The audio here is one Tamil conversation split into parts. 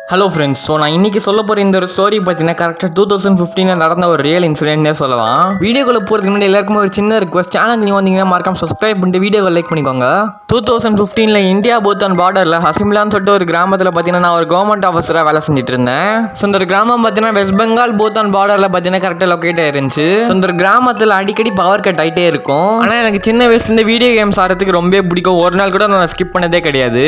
ஹலோ ஃப்ரெண்ட்ஸ், ஸோ நான் இன்னைக்கு சொல்ல போகிற இந்த ஒரு ஸ்டோரி பார்த்தீங்கன்னா கரெக்டாக 2015 நடந்த ஒரு ரியல் இன்சிடென்ட்னே சொல்லலாம். வீடியோக்குள்ள போகிறதுக்கு முன்னாடி எல்லாருக்குமே ஒரு சின்ன ரிக்வஸ்ட், சேனல் நீங்கள் வந்தீங்கன்னா மறக்காம சப்ஸ்கிரைப் பண்ணிட்டு வீடியோவை லைக் பண்ணிக்கோங்க. 2015 இந்தியா பூட்டான் பார்டரில் ஹசிம்லான்னு சொல்லிட்டு ஒரு கிராமத்தில் பார்த்தீங்கன்னா நான் ஒரு கவர்மெண்ட் ஆஃபீஸராக வேலை செஞ்சுட்டு இருந்தேன். ஸோ இந்த கிராமம் பார்த்தீங்கன்னா வெஸ்ட் பெங்கால் பூட்டான் பார்டரில் பார்த்தீங்கன்னா கரெக்டாக லொக்கேட் ஆயிருந்துச்சு. ஸோ இந்த கிராமத்தில் அடிக்கடி பவர் கட் ஆகிட்டே இருக்கும். ஆனால் எனக்கு சின்ன வயசுலேருந்து வீடியோ கேம்ஸ் ஆடுறதுக்கு ரொம்ப பிடிக்கும். ஒரு நாள் கூட நான் ஸ்கிப் பண்ணதே கிடையாது.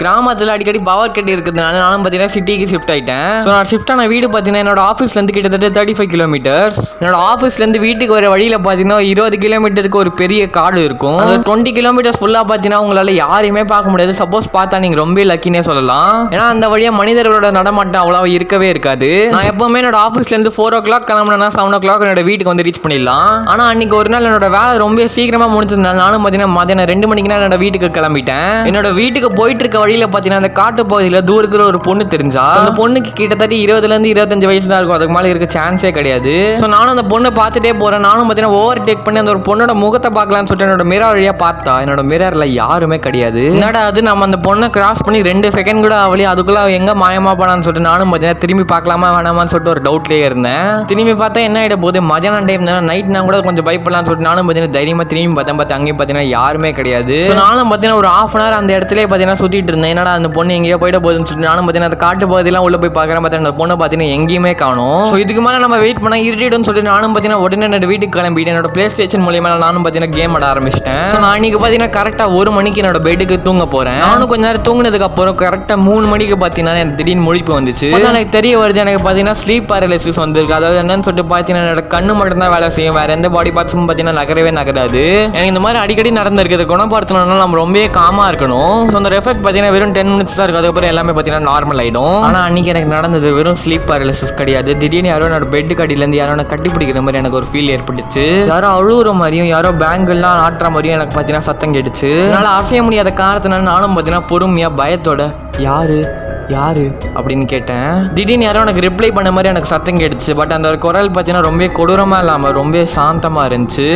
கிராமத்தில் அடிக்கடி பவர் கட் இருக்கிறதுனால நானும் பார்த்தீங்கன்னா சிட்டிக்கு ஷிஃப்ட் ஆயிட்டேன். ஸோ நான் ஷிஃப்ட் ஆன வீடு பார்த்தீங்கன்னா என்னோட ஆஃபீஸ்லேருந்து கிட்டத்தட்ட 35 கிலோமீட்டர்ஸ். என்னோட ஆஃபீஸ்லேருந்து வீட்டுக்கு வர வழியில் பார்த்தீங்கன்னா 20 கிலோமீட்டருக்கு ஒரு பெரிய காடு இருக்கும். அந்த 20 கிலோமீட்டர்ஸ் ஃபுல்லாக பார்த்தீங்கன்னா உங்களால் யாரையுமே பார்க்க முடியாது. சப்போஸ் பார்த்தா நீங்கள் ரொம்ப லக்கினே சொல்லலாம். ஏன்னா அந்த வழியாக மனிதர்களோட நடமாட்டம் அவ்வளோ இருக்கவே இருக்காது. நான் எப்பவுமே என்னோட ஆஃபீஸ்லேருந்து 4 o'clock கிளம்புனா 7 o'clock என்னோட வீட்டுக்கு வந்து ரீச் பண்ணிடலாம். ஆனால் அன்னைக்கு ஒரு நாள் என்னோட வேலை ரொம்ப சீக்கிரமாக முடிஞ்சதுனால நானும் பார்த்தீங்கன்னா மதியானம் 2 மணிக்கு என்னோட வீட்டுக்கு கிளம்பிட்டேன். என்னோட வீட்டுக்கு போயிட்டு இருக்க வழியில் பார்த்தீங்கன்னா அந்த காட்டு பகுதியில் தூரத்தில் ஒரு பொண்ணு தெரிஞ்சா. அந்த பொண்ணுக்கு கிட்டத்தட்ட 20 to 25 வயசு தான் இருக்கும். அதுக்கு மேலே இருக்க சான்ஸே கிடையாது. ஸோ நானும் அந்த பொண்ணை பார்த்துட்டே போறேன். நானும் பார்த்தீங்கன்னா ஓவர் டேக் பண்ணி அந்த ஒரு பொண்ணோட முகத்தை பார்க்கலான்னு சொல்லிட்டு என்னோட மிரர் வழியா பார்த்தா என்னோட மிரர்ல யாருமே கிடையாது. என்னடா அது, நம்ம அந்த பொண்ணை கிராஸ் பண்ணி 2 செகண்ட் கூட ஆகலையே, அதுக்குள்ள எங்க மாயமா போனான்னு சொல்லிட்டு நானும் பார்த்தீங்கன்னா திரும்பி பார்க்கலாமா வேணாமான்னு சொல்லிட்டு ஒரு டவுட்லேயே இருந்தேன். திரும்பி பார்த்தா என்ன ஆகிட போகுது, மதியானம் டைம் தானே, நைட் நான் கூட கொஞ்சம் பயப்படலாம்னு சொல்லிட்டு நானும் பார்த்தீங்கன்னா தைரியமா திரும்பி பார்த்தேன். அங்கேயும் பார்த்தீங்கன்னா யாருமே கிடையாது. ஸோ நானும் பார்த்தீங்கன்னா ஒரு ½ hour அந்த இடத்துல பார்த்தீங்கன்னா சுத்திட்டு இருந்தேன். என்னடா அந்த பொண்ணு எங்கேயோ போயிட போகுதுன்னு சொல்லிட்டு நானும் பார்த்தீங்கன்னா அந்த காட்டு பகுதியெல்லாம் உள்ள போய் பார்க்குறேன். அந்த பொண்ணை பார்த்தீங்கன்னா எங்கேயுமே காணும். ஸோ இதுக்கு மேலே நம்ம வெயிட் பண்ணால் இருட்டிடும்னு சொல்லிட்டு நானும் பார்த்தீங்கன்னா உடனே என்னோட வீட்டுக்கு கிளம்பிட்டு என்னோட பிளே ஸ்டேஷன் மூலியமா நானும் பார்த்தீங்கன்னா கேம் ஆட ஆரம்பிச்சிட்டேன். ஸோ நான் இன்னைக்கு பார்த்தீங்கன்னா கரெக்டாக 1 மணிக்கு என்னோட பெட்டுக்கு தூங்க போகிறேன். நானும் கொஞ்ச நேரம் தூங்கினதுக்கு அப்புறம் கரெக்டாக 3 மணிக்கு பார்த்தீங்கன்னா எனக்கு திடீர்னு முழிப்பு வந்துச்சு. எனக்கு தெரிய வருது எனக்கு பார்த்தீங்கன்னா ஸ்லீப் பேரலிசிஸ் வந்திருக்கு. அதாவது என்னன்னு சொல்லிட்டு பார்த்தீங்கன்னா என்னோட கண்ணு மட்டும் தான் வேலை செய்யும், வேற எந்த பாடி பார்ட்ஸும் பார்த்தீங்கன்னா நகராது. எனக்கு இந்த மாதிரி அடிக்கடி நடந்திருக்கு. குணப்படுத்தணும்னா நம்ம ரொம்ப காமா இருக்கணும். ஸோ அந்த எஃபெக்ட் பார்த்தீங்கன்னா வெறும் 10 minutes தான் இருக்கு. அதுக்கப்புறம் எல்லாமே பார்த்தீங்கன்னா நார்மல் ஆயிடும். ஆனால் அன்னைக்கு எனக்கு நடந்தது வெறும் ஸ்லீப் பேரலிசிஸ் கிடையாது. திடீர்னு யாரோ என்னோட பெட்டு கடியிலேருந்து யாரோ கட்டி பிடிக்கிற மாதிரி எனக்கு ஒரு ஃபீல் ஏற்பட்டுச்சு. யாரோ அழுகுற மாதிரியும் யாரோ பேங்கெல்லாம் ஆட்டுற மாதிரியும் எனக்கு பார்த்தீங்கன்னா சத்தம் கேட்டுச்சு. அதனால அசைய முடியாத காரணத்தினால நானும் பார்த்தீங்கன்னா பொறுமையா பயத்தோட யாரு அப்படின்னு கேட்டேன். திடீர்னு யாரோ எனக்கு ரிப்ளை பண்ண மாதிரி எனக்கு சத்தம் கேட்டுச்சு. பட் அந்த ஒரு குரல் பார்த்தீங்கன்னா ரொம்ப கொடூரமா இல்லாம ரொம்ப சாந்தமா இருந்துச்சு.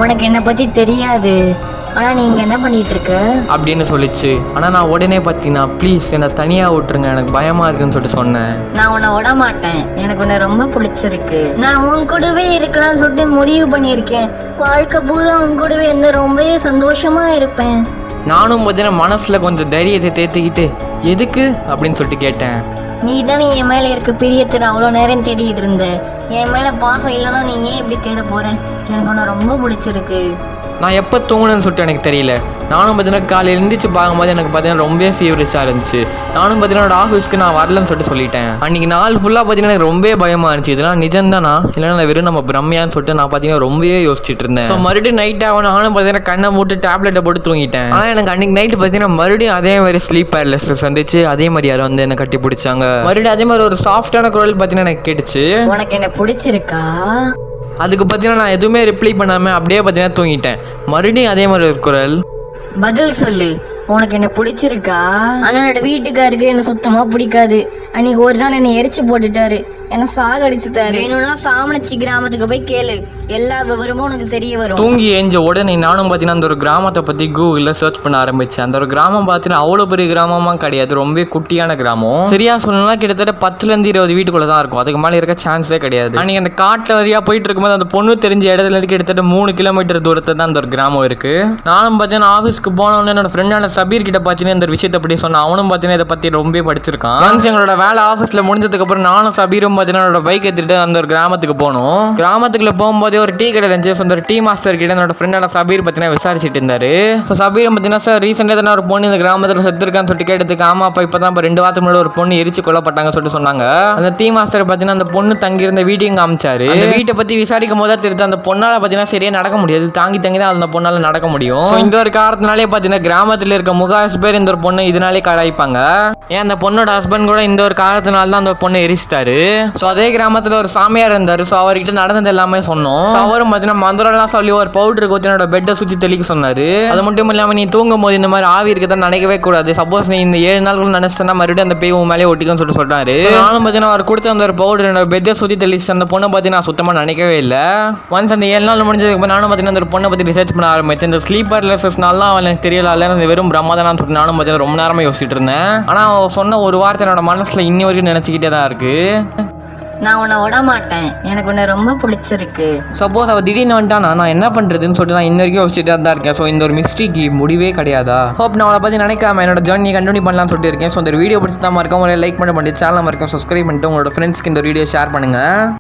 உனக்கு என்ன பத்தி தெரியாது, ஆனா நீங்க என்ன பண்ணிட்டு இருக்க அப்படின்னு சொல்லிச்சு. ஆனா நான் உடனே பார்த்தீங்கன்னா ப்ளீஸ் என்னை தனியா விட்டுருங்க, எனக்கு பயமா இருக்குன்னு சொல்லிட்டு சொன்னேன். நான் உன்னை விட மாட்டேன், எனக்கு உன்னை ரொம்ப பிடிச்சிருக்கு, நான் உன் கூடவே இருக்கலாம்னு சொல்லிட்டு முடிவு பண்ணியிருக்கேன். வாழ்க்கை பூரா உன் கூடவே இருந்து ரொம்பவே சந்தோஷமா இருப்பேன். நானும் பார்த்தீங்கன்னா மனசுல கொஞ்சம் தைரியத்தை தேத்திக்கிட்டு எதுக்கு அப்படின்னு சொல்லிட்டு கேட்டேன். நீ தானே என் மேல இருக்க பிரியத்தை நான் அவ்வளோ நேரம் தேடிட்டு இருந்த. என் மேல பாசம் இல்லைன்னா நீ ஏன் இப்படி தேட போற? எனக்கு உன்னை ரொம்ப பிடிச்சிருக்கு. நான் எப்போ தூங்கினேன்னு சொல்லிட்டு எனக்கு தெரியல. நானும் பார்த்தீங்கன்னா காலையில் எழுந்திரிச்சு பார்க்கும்போது எனக்கு பார்த்தீங்கன்னா ரொம்ப ஃபீவரிஸாக இருந்துச்சு. நானும் பார்த்தீங்கன்னா என்னோட ஆஃபீஸ்க்கு நான் வரலன்னு சொல்லிட்டு சொல்லிட்டேன். அன்றைக்கி நாள் ஃபுல்லாக பார்த்தீங்கன்னா எனக்கு ரொம்ப பயமாக இருந்துச்சு. இதெல்லாம் நிஜம்தானா இல்லைன்னா வெறும் நம்ம பிரம்மையான்னு சொல்லிட்டு நான் பார்த்தீங்கன்னா ரொம்பவே யோசிச்சுட்டு இருந்தேன். ஸோ மறுபடியும் நைட் ஆகும் நானும் பார்த்தீங்கன்னா கண்ணை மூட்டு டேப்லெட்டை போட்டு தூங்கிட்டேன். ஆனால் எனக்கு அன்றைக்கி நைட்டு பார்த்தீங்கன்னா மறுபடியும் அதே மாதிரி ஸ்லீப் பேரலிசிஸ் வந்துச்சு. அதே மாதிரி யாரும் வந்து என்னை கட்டி பிடிச்சாங்க. மறுபடியும் அதே மாதிரி ஒரு சாஃப்டான குரல் பார்த்தீங்கன்னா எனக்கு கேட்டுச்சு. உனக்கு என்ன பிடிச்சிருக்கா? அதுக்கு பார்த்தீங்கன்னா நான் எதுவுமே ரிப்ளை பண்ணாமல் அப்படியே பார்த்தீங்கன்னா தூங்கிட்டேன். மறுபடியும் அதே மாதிரி ஒரு குரல், பதில் சொல்லு, உனக்கு என்ன பிடிச்சிருக்கா? ஆனா என்னோட வீட்டுக்காருக்கு என்ன சுத்தமா பிடிக்காது. அன்னைக்கு ஒரு நாள் என்னை எரிச்சு போட்டுட்டாரு, என்ன சாகடிச்சுட்டாரு. வேணும்னா சாமணச்சி கிராமத்துக்கு போய் கேளு, எல்லா விவரமும் உனக்கு தெரிய வரும். தூங்கி ஏஞ்ச உடனே நானும் பார்த்தீங்கன்னா அந்த ஒரு கிராமத்தை பற்றி கூகுளில் சர்ச் பண்ண ஆரம்பித்தேன். அந்த ஒரு கிராமம் பார்த்தீங்கன்னா அவ்வளோ பெரிய கிராமமாக கிடையாது, ரொம்ப குட்டியான கிராமம். சரியா சொல்லணும்னா கிட்டத்தட்ட 10 to 20 வீட்டுக்குள்ளே தான் இருக்கும். அதுக்கு மேலே இருக்க சான்ஸே கிடையாது. அன்றைக்கி அந்த காட்டில் வரையா போயிட்டு இருக்கும்போது அந்த பொண்ணு தெரிஞ்ச இடத்துலேருந்து கிட்டத்தட்ட 3 கிலோமீட்டர் தூரத்தில் தான் அந்த ஒரு கிராமம் இருக்குது. நானும் பார்த்தீங்கன்னா ஆஃபீஸ்க்கு போனோன்னு என்னோட ஃப்ரெண்டான சபீர் கிட்ட பார்த்தீங்கன்னா இந்த விஷயத்தை பற்றி சொன்னேன். அவனும் பார்த்தீங்கன்னா இதை பற்றி ரொம்ப படிச்சிருக்கான். ஒன்ஸ் எங்களோட வேலை ஆஃபீஸில் முடிஞ்சதுக்கப்புறம் நானும் சபீரும் பார்த்தீங்கன்னா என்னோட பைக் எடுத்துட்டு அந்த ஒரு கிராமத்துக்கு போனோம். கிராமத்துக்குள்ள போகும்போதே ஒரு டீ கடை இருந்துச்சு. அந்த ஒரு டீ மாஸ்டர் கிட்ட என்னோட ஃப்ரெண்டான சபீர் பார்த்தீங்கன்னா விசாரிச்சுட்டு இருந்தாரு. ஸோ சபீரும் பார்த்தீங்கன்னா சார் ரீசெண்டாக தானே ஒரு பொண்ணு இந்த கிராமத்தில் செத்துருக்கான்னு சொல்லிட்டு கேட்டதுக்கு ஆமாப்பா இப்போ தான் 2 வாரத்துக்கு முன்னாடி ஒரு பொண்ணு எரிச்சு கொல்லப்பட்டாங்க சொல்லிட்டு சொன்னாங்க. அந்த டீ மாஸ்டர் பார்த்தீங்கன்னா அந்த பொண்ணு தங்கியிருந்த வீட்டையும் காமிச்சாரு. அந்த வீட்டை பற்றி விசாரிக்கும் போது தெரிஞ்சு அந்த பொண்ணால் பார்த்தீங்கன்னா சரியா நடக்க முடியாது, தாங்கி தான் அந்த பொண்ணால் நடக்க முடியும். இந்த ஒரு காரணத்தினாலே பார்த்தீங்கன்னா கிராமத்தில் இருக்க முகாஸ் பேர் இந்த ஒரு பொண்ணு இதனாலே கலாய்ப்பாங்க. ஏன் அந்த பொண்ணோட ஹஸ்பண்ட் கூட இந்த ஒரு காரணத்தினால தான் அந்த பொண்ணை எரிச்சிட்டாரு. ஸோ அதே கிராமத்தில் ஒரு சாமியார் இருந்தார். ஸோ அவர்கிட்ட நடந்தது எல்லாமே சொன்னோம். ஸோ அவரும் பார்த்தீங்கன்னா மந்திரம்லாம் சொல்லி ஒரு பவுடர் ஊற்றி என்னோட பெட்டை சுற்றி தெளிக்க சொன்னார். அது மட்டும் இல்லாமல் நீ தூங்கும் போது இந்த மாதிரி ஆவி இருக்கதான் நினைக்கவே கூடாது. சப்போஸ் நீ இந்த 7 நாளுக்குள்ள நினைச்சிட்டா மறுபடியும் அந்த பேய் மேலே ஒட்டிக்கும்னு சொல்லிட்டு சொல்றாரு. நானும் பார்த்தீங்கன்னா அவர் கொடுத்த அந்த ஒரு பவுடர் என்னோட பெட்டை சுற்றி தெளிச்சு அந்த பொண்ணை பார்த்தீங்கன்னா சுத்தமாக நினைக்கவே இல்லை. ஒன்ஸ் அந்த 7 நாள் முடிஞ்சதுக்கு நானும் பார்த்தீங்கன்னா அந்த பொண்ணை பற்றி ரிசர்ச் பண்ண ஆரம்பிச்சேன். இந்த ஸ்லீப் பேரலிசிஸ்னால அவன் எனக்கு தெரியல, அந்த வெறும் பிரம்மாதானான்னு சொல்லிட்டு நானும் பார்த்தீங்கன்னா ரொம்ப நேரமாக யோசிச்சுட்டு இருந்தேன். ஆனால் அவன் சொன்ன ஒரு வார்த்தை என்னோட மனசில் இன்னி வரைக்கும் நினச்சிக்கிட்டே தான் இருக்குது. நான் உன்னை விட மாட்டேன், எனக்கு உன்னை ரொம்ப பிடிச்சிருக்கு. சப்போஸ் அவள் திடீர்னு வந்துட்டானா நான் என்ன பண்ணுறதுன்னு சொல்லிட்டு நான் இன்ன வரைக்கும் யோசிச்சுட்டு தான் இருக்கேன். ஸோ இந்த ஒரு மிஸ்டேக்கு முடிவே கிடையாதா? ஹோப் நான் அவளை பற்றி நினைக்காம என்னோட ஜர்னி கண்டினியூ பண்ணலாம்னு சொல்லிட்டு இருக்கேன். ஸோ இந்த வீடியோ பிடிச்சி தான் மறக்காம லைக் பண்ண சேனல் மறக்காம சப்ஸ்கிரைப் பண்ணிட்டு உங்களோட ஃப்ரெண்ட்ஸ்க்கு இந்த வீடியோ ஷேர் பண்ணுங்கள்.